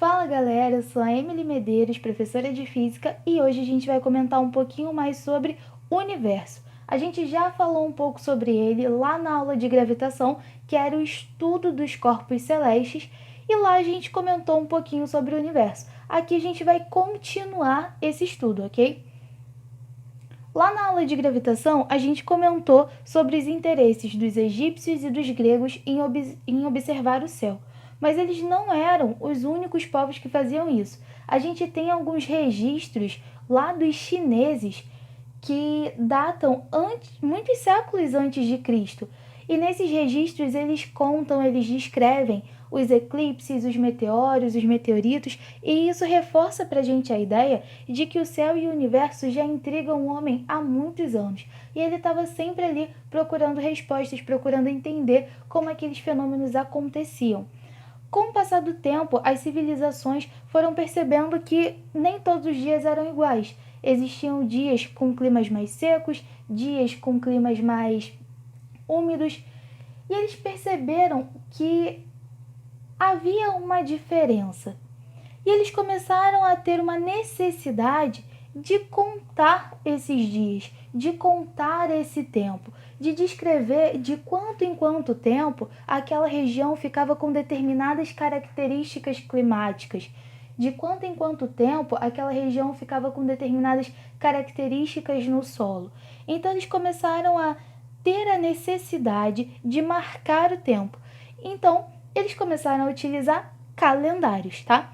Fala galera, eu sou a Emily Medeiros, professora de Física, e hoje a gente vai comentar um pouquinho mais sobre o universo. A gente já falou um pouco sobre ele lá na aula de gravitação, que era o estudo dos corpos celestes, e lá a gente comentou um pouquinho sobre o universo. Aqui a gente vai continuar esse estudo, ok? Lá na aula de gravitação, a gente comentou sobre os interesses dos egípcios e dos gregos em observar o céu. Mas eles não eram os únicos povos que faziam isso. A gente tem alguns registros lá dos chineses que datam muitos séculos antes de Cristo. E nesses registros eles contam, eles descrevem os eclipses, os meteoros, os meteoritos, e isso reforça para a gente a ideia de que o céu e o universo já intrigam o homem há muitos anos. E ele estava sempre ali procurando respostas, procurando entender como aqueles fenômenos aconteciam. Com o passar do tempo, as civilizações foram percebendo que nem todos os dias eram iguais. Existiam dias com climas mais secos, dias com climas mais úmidos, e eles perceberam que havia uma diferença. E eles começaram a ter uma necessidade de contar esses dias, de contar esse tempo, de descrever de quanto em quanto tempo aquela região ficava com determinadas características climáticas, de quanto em quanto tempo aquela região ficava com determinadas características no solo. Então eles começaram a ter a necessidade de marcar o tempo. Então eles começaram a utilizar calendários, tá?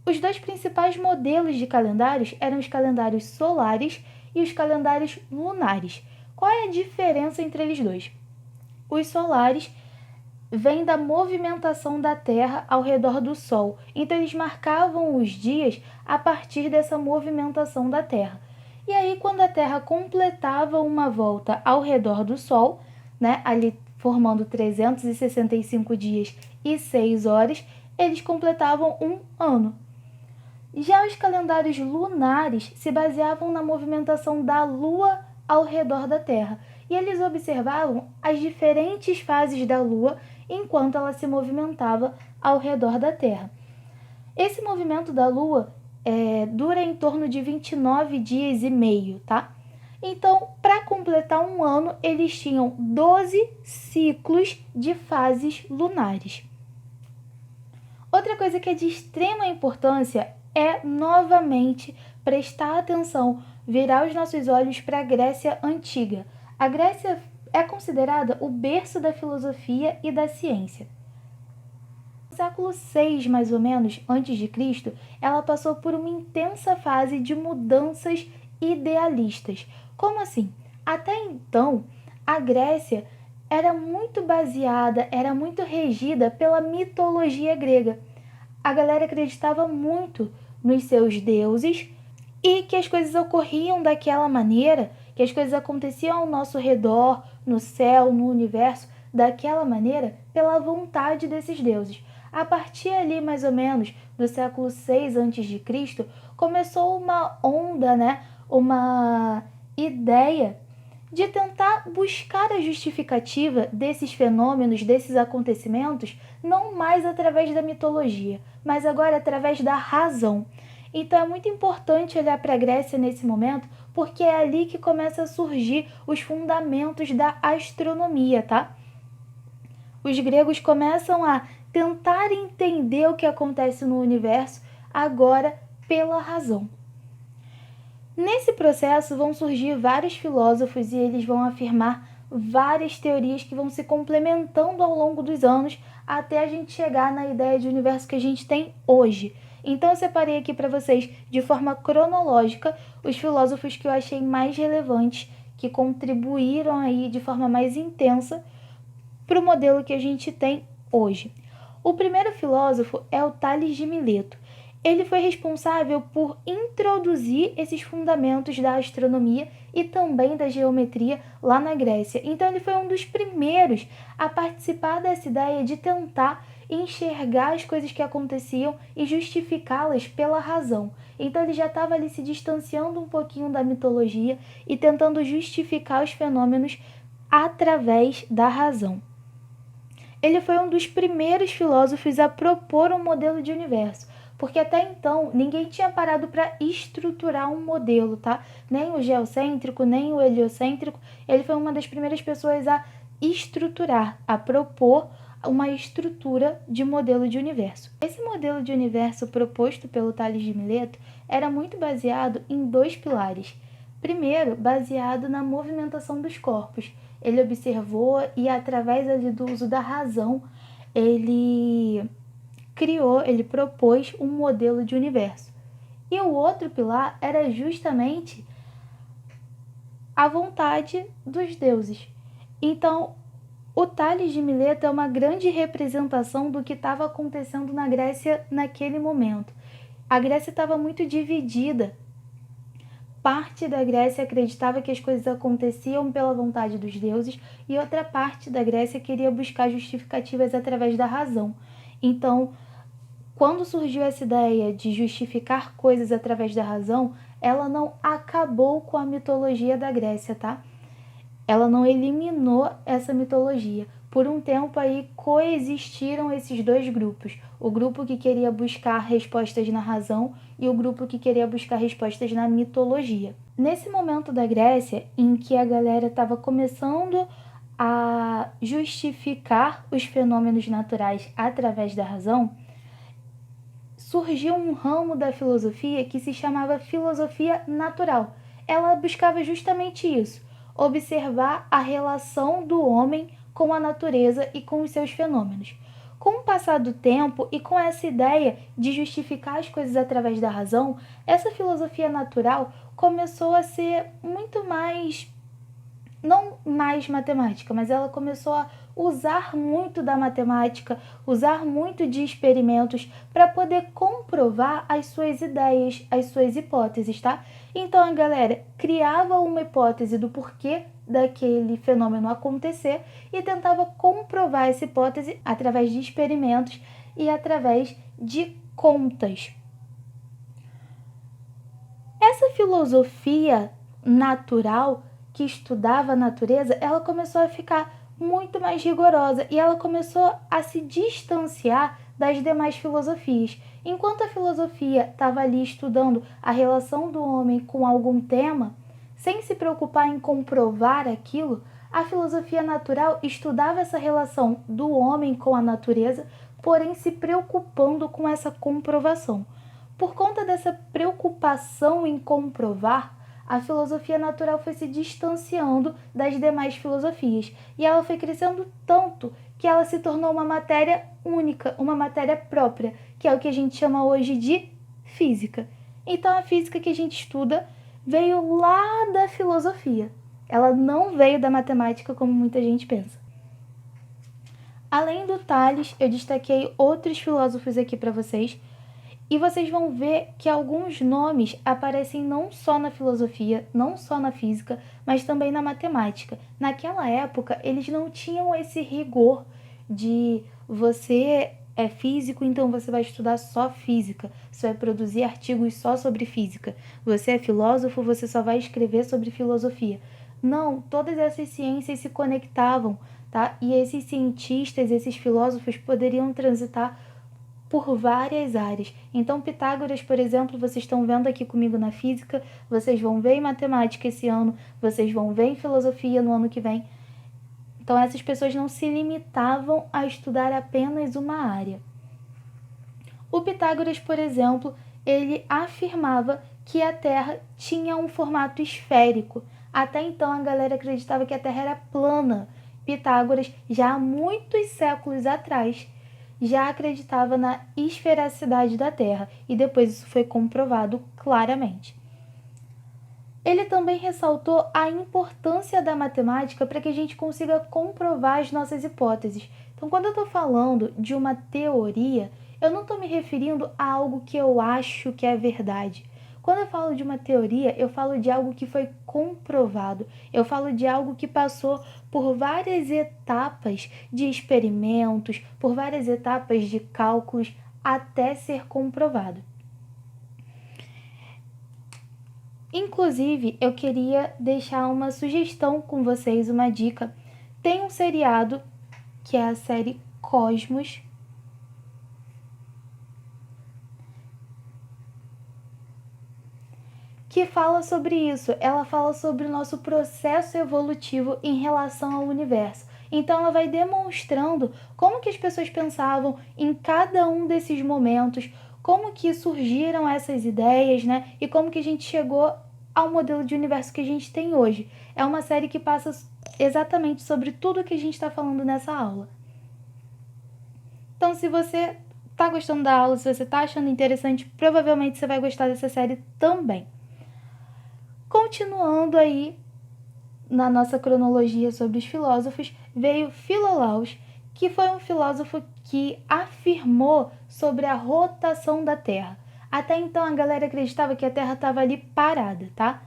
Os dois principais modelos de calendários eram os calendários solares e os calendários lunares. Qual é a diferença entre eles dois? Os solares vêm da movimentação da Terra ao redor do Sol, então eles marcavam os dias a partir dessa movimentação da Terra. E aí, quando a Terra completava uma volta ao redor do Sol, né, ali formando 365 dias e 6 horas, eles completavam um ano. Já os calendários lunares se baseavam na movimentação da Lua ao redor da Terra, e eles observavam as diferentes fases da Lua enquanto ela se movimentava ao redor da Terra. Esse movimento da Lua dura em torno de 29 dias e meio, tá? Então, para completar um ano, eles tinham 12 ciclos de fases lunares. Outra coisa que é de extrema importância é, novamente, prestar atenção, virar os nossos olhos para a Grécia Antiga. A Grécia é considerada o berço da filosofia e da ciência. No século VI, mais ou menos, antes de Cristo, ela passou por uma intensa fase de mudanças idealistas. Como assim? Até então, a Grécia era muito baseada, era muito regida pela mitologia grega. A galera acreditava muito nos seus deuses e que as coisas ocorriam daquela maneira, que as coisas aconteciam ao nosso redor, no céu, no universo, daquela maneira, pela vontade desses deuses. A partir ali, mais ou menos, do século VI a.C., começou uma onda, uma ideia de tentar buscar a justificativa desses fenômenos, desses acontecimentos, não mais através da mitologia, mas agora através da razão. Então é muito importante olhar para a Grécia nesse momento, porque é ali que começa a surgir os fundamentos da astronomia, tá? Os gregos começam a tentar entender o que acontece no universo agora pela razão. Nesse processo vão surgir vários filósofos e eles vão afirmar várias teorias que vão se complementando ao longo dos anos até a gente chegar na ideia de universo que a gente tem hoje. Então eu separei aqui para vocês, de forma cronológica, os filósofos que eu achei mais relevantes, que contribuíram aí de forma mais intensa para o modelo que a gente tem hoje. O primeiro filósofo é o Tales de Mileto. Ele foi responsável por introduzir esses fundamentos da astronomia e também da geometria lá na Grécia. Então ele foi um dos primeiros a participar dessa ideia de tentar enxergar as coisas que aconteciam e justificá-las pela razão. Então ele já estava ali se distanciando um pouquinho da mitologia e tentando justificar os fenômenos através da razão. Ele foi um dos primeiros filósofos a propor um modelo de universo. porque até então ninguém tinha parado para estruturar um modelo, tá? Nem o geocêntrico, nem o heliocêntrico, ele foi uma das primeiras pessoas a estruturar, a propor uma estrutura de modelo de universo. Esse modelo de universo proposto pelo Tales de Mileto era muito baseado em dois pilares. Primeiro, baseado na movimentação dos corpos. Ele observou e, através ali do uso da razão, ele propôs um modelo de universo. E o outro pilar era justamente a vontade dos deuses. Então, o Tales de Mileto é uma grande representação do que estava acontecendo na Grécia naquele momento. A Grécia estava muito dividida. Parte da Grécia acreditava que as coisas aconteciam pela vontade dos deuses e outra parte da Grécia queria buscar justificativas através da razão. Então, quando surgiu essa ideia de justificar coisas através da razão, ela não acabou com a mitologia da Grécia, tá? Ela não eliminou essa mitologia. Por um tempo aí coexistiram esses dois grupos. O grupo que queria buscar respostas na razão e o grupo que queria buscar respostas na mitologia. Nesse momento da Grécia, em que a galera estava começando a justificar os fenômenos naturais através da razão, surgiu um ramo da filosofia que se chamava filosofia natural. Ela buscava justamente isso, observar a relação do homem com a natureza e com os seus fenômenos. Com o passar do tempo e com essa ideia de justificar as coisas através da razão, essa filosofia natural começou a ser muito mais, não mais matemática, mas ela começou a usar muito da matemática, usar muito de experimentos para poder comprovar as suas ideias, as suas hipóteses, tá? Então a galera criava uma hipótese do porquê daquele fenômeno acontecer e tentava comprovar essa hipótese através de experimentos e através de contas. Essa filosofia natural que estudava a natureza, ela começou a ficar muito mais rigorosa e ela começou a se distanciar das demais filosofias. Enquanto a filosofia estava ali estudando a relação do homem com algum tema, sem se preocupar em comprovar aquilo, a filosofia natural estudava essa relação do homem com a natureza, porém se preocupando com essa comprovação. Por conta dessa preocupação em comprovar, a filosofia natural foi se distanciando das demais filosofias e ela foi crescendo tanto que ela se tornou uma matéria única, uma matéria própria, que é o que a gente chama hoje de física. Então a física que a gente estuda veio lá da filosofia. Ela não veio da matemática como muita gente pensa. Além do Tales, eu destaquei outros filósofos aqui para vocês. E vocês vão ver que alguns nomes aparecem não só na filosofia, não só na física, mas também na matemática. Naquela época, eles não tinham esse rigor de você é físico, então você vai estudar só física, você vai produzir artigos só sobre física. Você é filósofo, você só vai escrever sobre filosofia. Não, todas essas ciências se conectavam, tá? E esses cientistas, esses filósofos poderiam transitar por várias áreas. Então, Pitágoras, por exemplo, vocês estão vendo aqui comigo na física, vocês vão ver em matemática esse ano, vocês vão ver em filosofia no ano que vem. Então, essas pessoas não se limitavam a estudar apenas uma área. O Pitágoras, por exemplo, ele afirmava que a Terra tinha um formato esférico. Até então, a galera acreditava que a Terra era plana. Pitágoras, já há muitos séculos atrás, já acreditava na esfericidade da Terra e depois isso foi comprovado claramente. Ele também ressaltou a importância da matemática para que a gente consiga comprovar as nossas hipóteses. Então, quando eu estou falando de uma teoria, eu não estou me referindo a algo que eu acho que é verdade. Quando eu falo de uma teoria, eu falo de algo que foi comprovado. Eu falo de algo que passou por várias etapas de experimentos, por várias etapas de cálculos, até ser comprovado. Inclusive, eu queria deixar uma sugestão com vocês, uma dica. Tem um seriado, que é a série Cosmos, que fala sobre isso. Ela fala sobre o nosso processo evolutivo em relação ao universo. Então ela vai demonstrando como que as pessoas pensavam em cada um desses momentos, como que surgiram essas ideias, né? E como que a gente chegou ao modelo de universo que a gente tem hoje. É uma série que passa exatamente sobre tudo que a gente está falando nessa aula. Então, se você está gostando da aula, se você está achando interessante, provavelmente você vai gostar dessa série também. Continuando aí na nossa cronologia sobre os filósofos, veio Filolaus, que foi um filósofo que afirmou sobre a rotação da Terra. Até então a galera acreditava que a Terra estava ali parada, tá?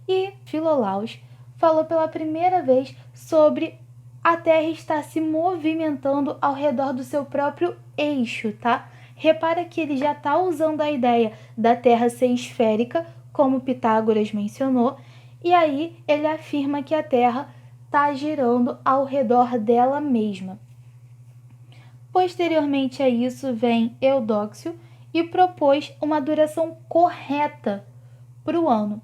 E Filolaus falou pela primeira vez sobre a Terra estar se movimentando ao redor do seu próprio eixo, tá? Repara que ele já está usando a ideia da Terra ser esférica, como Pitágoras mencionou, e aí ele afirma que a Terra está girando ao redor dela mesma. Posteriormente a isso vem Eudóxio e propôs uma duração correta para o ano.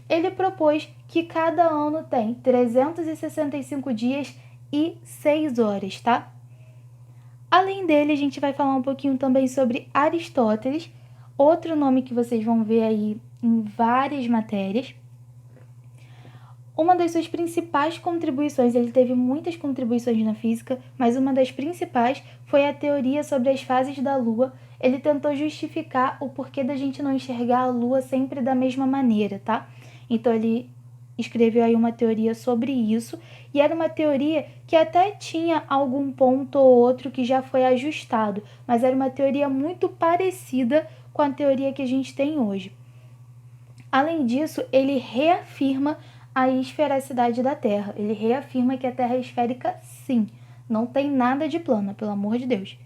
Ele propôs que cada ano tem 365 dias e 6 horas, tá? Além dele, a gente vai falar um pouquinho também sobre Aristóteles, outro nome que vocês vão ver aí em várias matérias. Uma das suas principais contribuições, ele teve muitas contribuições na física, mas uma das principais foi a teoria sobre as fases da Lua. Ele tentou justificar o porquê da gente não enxergar a Lua sempre da mesma maneira, tá? Então ele escreveu aí uma teoria sobre isso, e era uma teoria que até tinha algum ponto ou outro que já foi ajustado, mas era uma teoria muito parecida com a teoria que a gente tem hoje. Além disso, ele reafirma a esfericidade da Terra. Ele reafirma que a Terra é esférica, sim. Não tem nada de plana, pelo amor de Deus.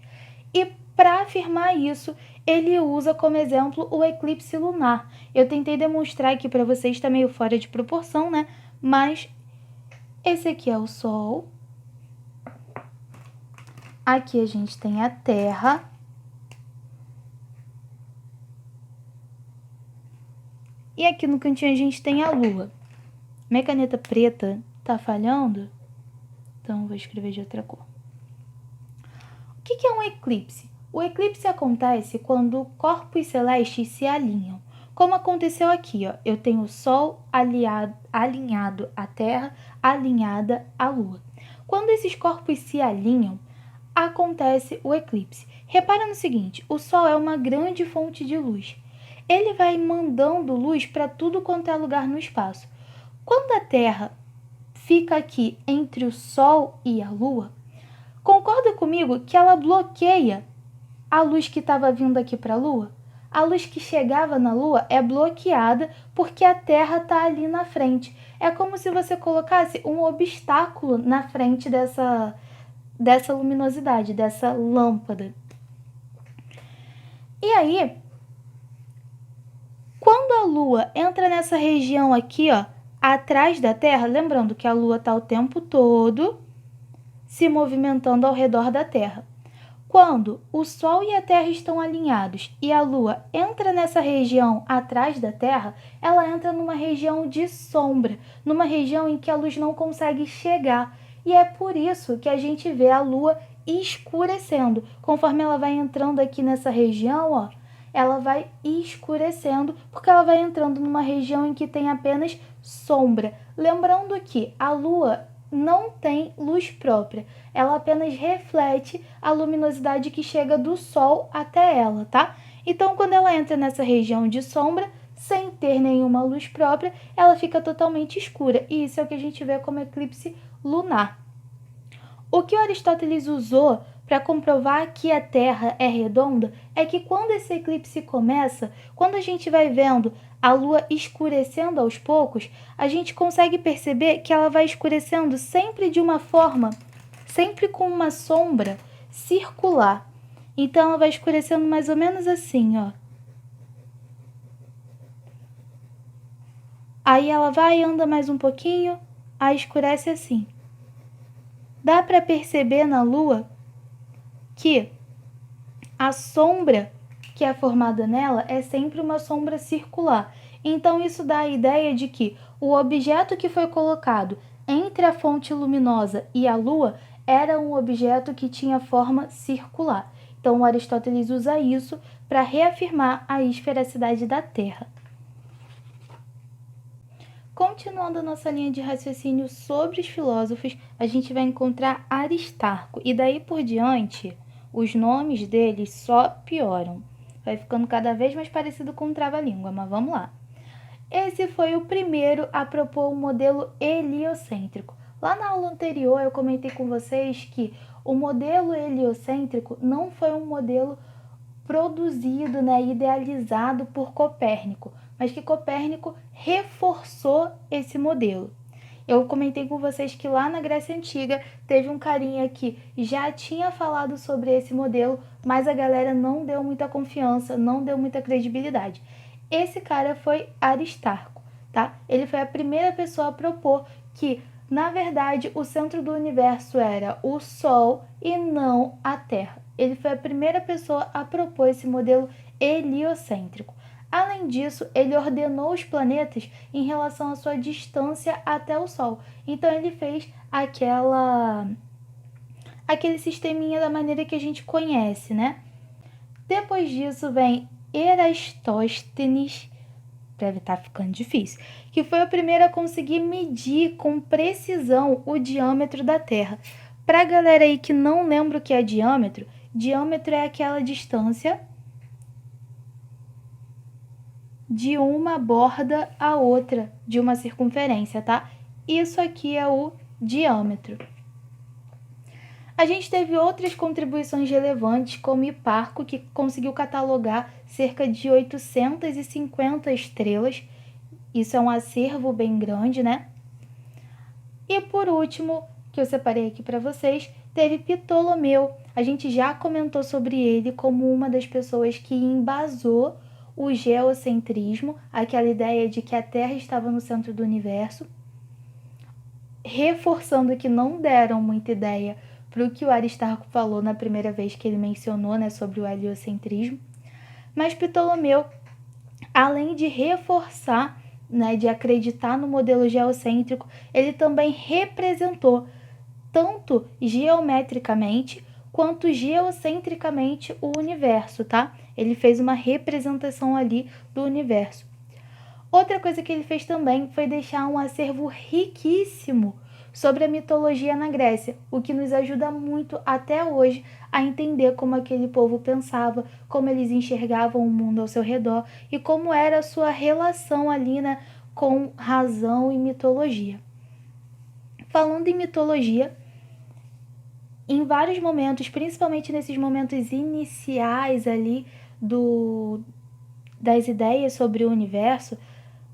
E para afirmar isso, ele usa como exemplo o eclipse lunar. Eu tentei demonstrar aqui para vocês, está meio fora de proporção, né? Mas esse aqui é o Sol. Aqui a gente tem a Terra. E aqui no cantinho a gente tem a Lua. Minha caneta preta tá falhando? Então vou escrever de outra cor. O que é um eclipse? O eclipse acontece quando corpos celestes se alinham. Como aconteceu aqui, ó, eu tenho o Sol alinhado à Terra, alinhada à Lua. Quando esses corpos se alinham, acontece o eclipse. Repara no seguinte, o Sol é uma grande fonte de luz. Ele vai mandando luz para tudo quanto é lugar no espaço. Quando a Terra fica aqui entre o Sol e a Lua, concorda comigo que ela bloqueia a luz que estava vindo aqui para a Lua? A luz que chegava na Lua é bloqueada porque a Terra está ali na frente. É como se você colocasse um obstáculo na frente dessa luminosidade, dessa lâmpada. E aí, quando a Lua entra nessa região aqui, ó, atrás da Terra, lembrando que a Lua está o tempo todo se movimentando ao redor da Terra. Quando o Sol e a Terra estão alinhados e a Lua entra nessa região atrás da Terra, ela entra numa região de sombra, numa região em que a luz não consegue chegar. E é por isso que a gente vê a Lua escurecendo. Conforme ela vai entrando aqui nessa região, ó, ela vai escurecendo porque ela vai entrando numa região em que tem apenas sombra. Lembrando que a Lua não tem luz própria, ela apenas reflete a luminosidade que chega do Sol até ela, tá? Então, quando ela entra nessa região de sombra, sem ter nenhuma luz própria, ela fica totalmente escura, e isso é o que a gente vê como eclipse lunar. O que Aristóteles usou para comprovar que a Terra é redonda é que quando esse eclipse começa, quando a gente vai vendo a Lua escurecendo aos poucos, a gente consegue perceber que ela vai escurecendo sempre de uma forma, sempre com uma sombra circular. Então ela vai escurecendo mais ou menos assim, ó. Aí ela vai e anda mais um pouquinho, aí escurece assim. Dá para perceber na Lua que a sombra que é formada nela é sempre uma sombra circular. Então isso dá a ideia de que o objeto que foi colocado entre a fonte luminosa e a Lua era um objeto que tinha forma circular. Então Aristóteles usa isso para reafirmar a esfericidade da Terra. Continuando a nossa linha de raciocínio sobre os filósofos, a gente vai encontrar Aristarco, e daí por diante, os nomes deles só pioram. Vai ficando cada vez mais parecido com um trava-língua, mas vamos lá. Esse foi o primeiro a propor o modelo heliocêntrico. Lá na aula anterior eu comentei com vocês que o modelo heliocêntrico não foi um modelo produzido, idealizado por Copérnico, mas que Copérnico reforçou esse modelo. Eu comentei com vocês que lá na Grécia Antiga teve um carinha que já tinha falado sobre esse modelo, mas a galera não deu muita confiança, não deu muita credibilidade. Esse cara foi Aristarco, tá? Ele foi a primeira pessoa a propor que, na verdade, o centro do universo era o Sol e não a Terra. Ele foi a primeira pessoa a propor esse modelo heliocêntrico. Além disso, ele ordenou os planetas em relação à sua distância até o Sol. Então ele fez aquele sisteminha da maneira que a gente conhece, né? Depois disso vem Eratóstenes, deve estar ficando difícil, que foi o primeiro a conseguir medir com precisão o diâmetro da Terra. Para a galera aí que não lembra o que é diâmetro é aquela distância de uma borda a outra de uma circunferência, tá? Isso aqui é o diâmetro. A gente teve outras contribuições relevantes, como Hiparco, que conseguiu catalogar cerca de 850 estrelas. Isso é um acervo bem grande, né? E por último, que eu separei aqui para vocês, teve Ptolomeu. A gente já comentou sobre ele como uma das pessoas que embasou o geocentrismo, aquela ideia de que a Terra estava no centro do universo, reforçando que não deram muita ideia para o que o Aristarco falou na primeira vez que ele mencionou, sobre o heliocentrismo. Mas Ptolomeu, além de reforçar, de acreditar no modelo geocêntrico, ele também representou tanto geometricamente quanto geocentricamente o universo, tá? Ele fez uma representação ali do universo. Outra coisa que ele fez também foi deixar um acervo riquíssimo sobre a mitologia na Grécia, o que nos ajuda muito até hoje a entender como aquele povo pensava, como eles enxergavam o mundo ao seu redor e como era a sua relação ali, com razão e mitologia. Falando em mitologia, em vários momentos, principalmente nesses momentos iniciais ali das ideias sobre o universo,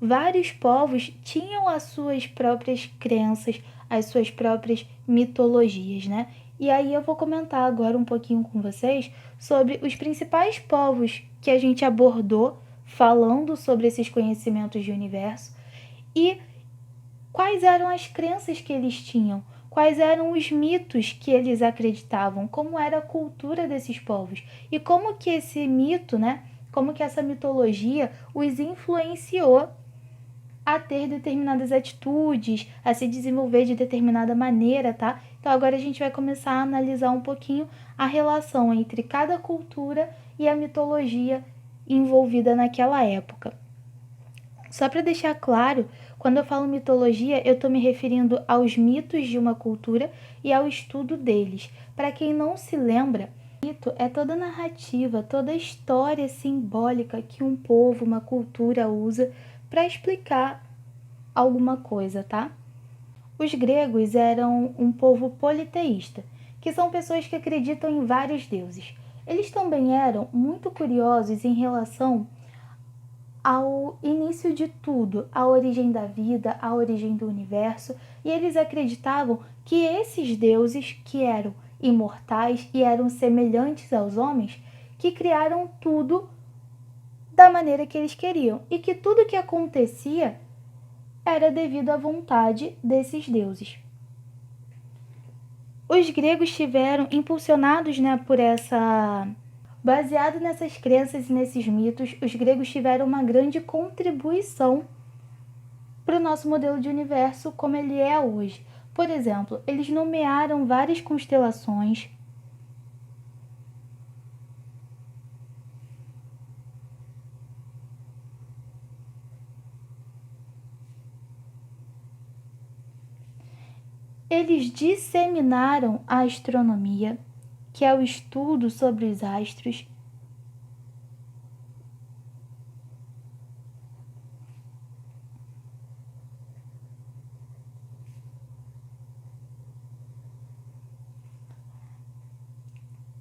vários povos tinham as suas próprias crenças, as suas próprias mitologias, né? E aí eu vou comentar agora um pouquinho com vocês sobre os principais povos que a gente abordou falando sobre esses conhecimentos de universo e quais eram as crenças que eles tinham, quais eram os mitos que eles acreditavam, como era a cultura desses povos e como que esse mito, como que essa mitologia os influenciou a ter determinadas atitudes, a se desenvolver de determinada maneira, tá? Então agora a gente vai começar a analisar um pouquinho a relação entre cada cultura e a mitologia envolvida naquela época. Só para deixar claro, quando eu falo mitologia, eu estou me referindo aos mitos de uma cultura e ao estudo deles. Para quem não se lembra, mito é toda a narrativa, toda a história simbólica que um povo, uma cultura usa para explicar alguma coisa, tá? Os gregos eram um povo politeísta, que são pessoas que acreditam em vários deuses. Eles também eram muito curiosos em relação ao início de tudo, a origem da vida, a origem do universo, e eles acreditavam que esses deuses, que eram imortais e eram semelhantes aos homens, que criaram tudo da maneira que eles queriam, e que tudo que acontecia era devido à vontade desses deuses. Os gregos tiveram, impulsionados por essa Baseado nessas crenças e nesses mitos, os gregos tiveram uma grande contribuição para o nosso modelo de universo como ele é hoje. Por exemplo, eles nomearam várias constelações. Eles disseminaram a astronomia, que é o estudo sobre os astros.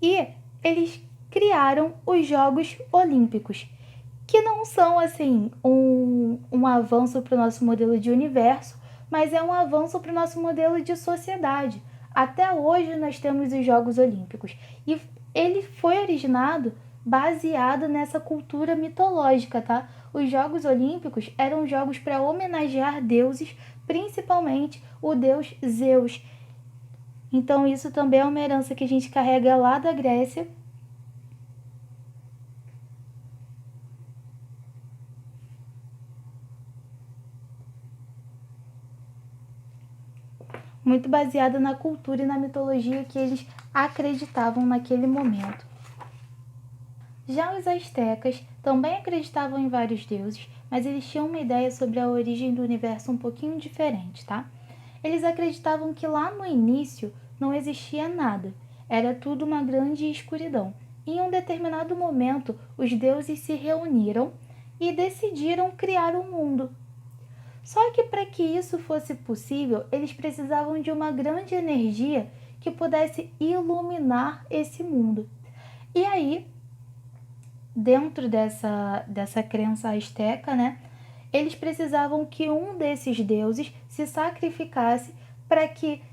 E eles criaram os Jogos Olímpicos, que não são assim um avanço para o nosso modelo de universo, mas é um avanço para o nosso modelo de sociedade. Até hoje nós temos os Jogos Olímpicos e ele foi originado baseado nessa cultura mitológica, tá? Os Jogos Olímpicos eram jogos para homenagear deuses, principalmente o deus Zeus. Então isso também é uma herança que a gente carrega lá da Grécia. Muito baseada na cultura e na mitologia que eles acreditavam naquele momento. Já os astecas também acreditavam em vários deuses, mas eles tinham uma ideia sobre a origem do universo um pouquinho diferente, tá? Eles acreditavam que lá no início não existia nada, era tudo uma grande escuridão. Em um determinado momento, os deuses se reuniram e decidiram criar um mundo. Só que para que isso fosse possível, eles precisavam de uma grande energia que pudesse iluminar esse mundo. E aí, dentro dessa crença asteca, né, eles precisavam que um desses deuses se sacrificasse para que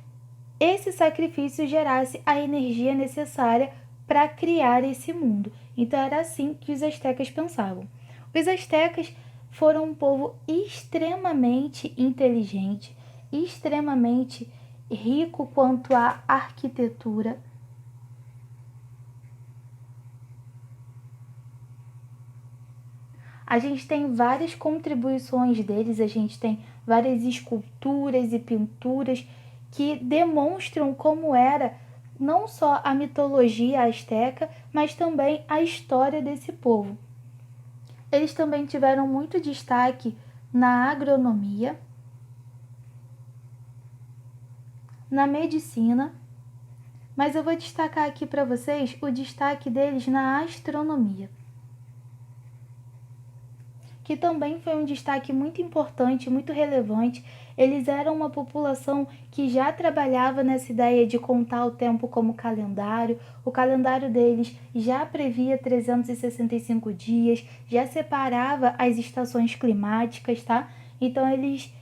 esse sacrifício gerasse a energia necessária para criar esse mundo. Então era assim que os astecas pensavam. Os astecas foram um povo extremamente inteligente, extremamente rico quanto à arquitetura. A gente tem várias contribuições deles, a gente tem várias esculturas e pinturas que demonstram como era não só a mitologia asteca, mas também a história desse povo. Eles também tiveram muito destaque na agronomia, na medicina, mas eu vou destacar aqui para vocês o destaque deles na astronomia, que também foi um destaque muito importante, muito relevante. Eles eram uma população que já trabalhava nessa ideia de contar o tempo como calendário. O calendário deles já previa 365 dias, já separava as estações climáticas, tá? Então eles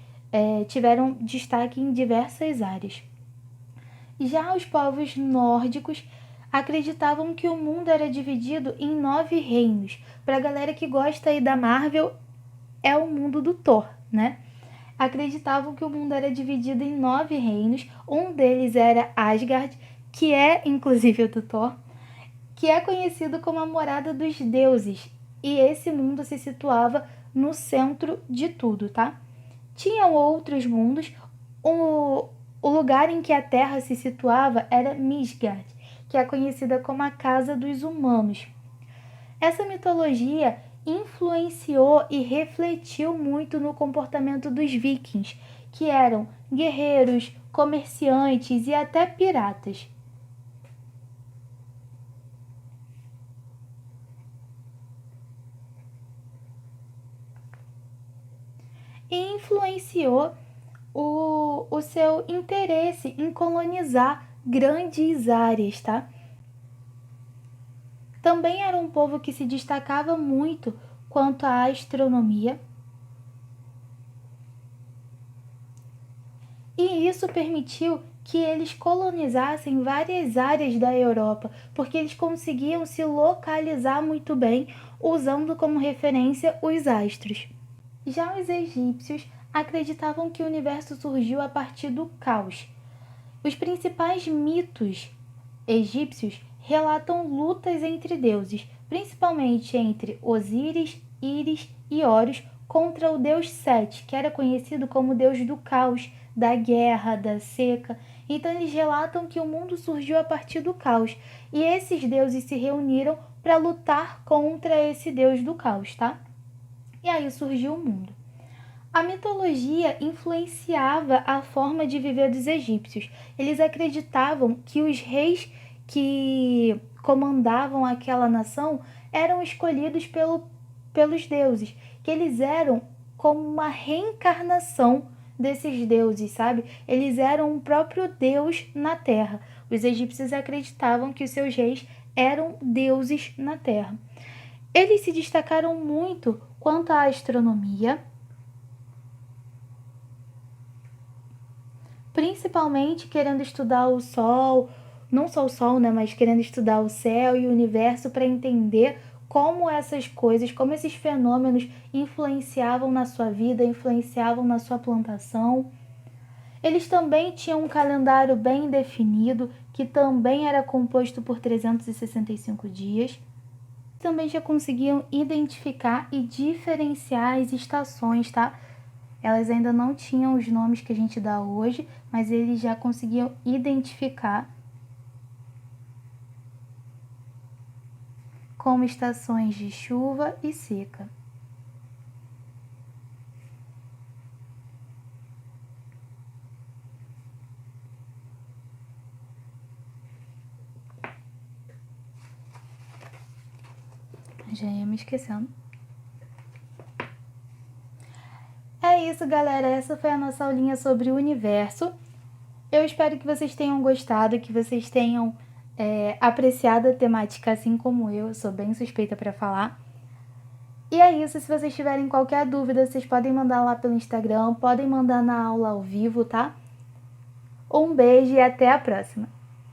tiveram destaque em diversas áreas. Já os povos nórdicos acreditavam que o mundo era dividido em 9 reinos. Para a galera que gosta aí da Marvel, é o mundo do Thor, né? Acreditavam que o mundo era dividido em 9 reinos. Um deles era Asgard, que é inclusive o do Thor, que é conhecido como a morada dos deuses. E esse mundo se situava no centro de tudo, tá? Tinham outros mundos. O lugar em que a Terra se situava era Midgard, que é conhecida como a casa dos humanos. Essa mitologia influenciou e refletiu muito no comportamento dos vikings, que eram guerreiros, comerciantes e até piratas. E influenciou o seu interesse em colonizar grandes áreas, tá? Também era um povo que se destacava muito quanto à astronomia. E isso permitiu que eles colonizassem várias áreas da Europa, porque eles conseguiam se localizar muito bem, usando como referência os astros. Já os egípcios acreditavam que o universo surgiu a partir do caos. Os principais mitos egípcios relatam lutas entre deuses, principalmente entre Osíris, Íris e Horus, contra o deus Sete, que era conhecido como deus do caos, da guerra, da seca. Então eles relatam que o mundo surgiu a partir do caos, e esses deuses se reuniram para lutar contra esse deus do caos, tá? E aí surgiu o mundo. A mitologia influenciava a forma de viver dos egípcios. Eles acreditavam que os reis que comandavam aquela nação eram escolhidos pelos deuses, que eles eram como uma reencarnação desses deuses, sabe? Eles eram o próprio Deus na Terra. Os egípcios acreditavam que os seus reis eram deuses na Terra. Eles se destacaram muito quanto à astronomia, principalmente querendo estudar o Sol, não só o Sol, né, mas querendo estudar o céu e o universo para entender como essas coisas, como esses fenômenos influenciavam na sua vida, influenciavam na sua plantação. Eles também tinham um calendário bem definido, que também era composto por 365 dias. Também já conseguiam identificar e diferenciar as estações, tá? Elas ainda não tinham os nomes que a gente dá hoje, mas eles já conseguiam identificar como estações de chuva e seca. Já ia me esquecendo. É isso, galera. Essa foi a nossa aulinha sobre o universo. Eu espero que vocês tenham gostado, que vocês tenham apreciado a temática assim como eu. Sou bem suspeita para falar. E é isso. Se vocês tiverem qualquer dúvida, vocês podem mandar lá pelo Instagram, podem mandar na aula ao vivo, tá? Um beijo e até a próxima!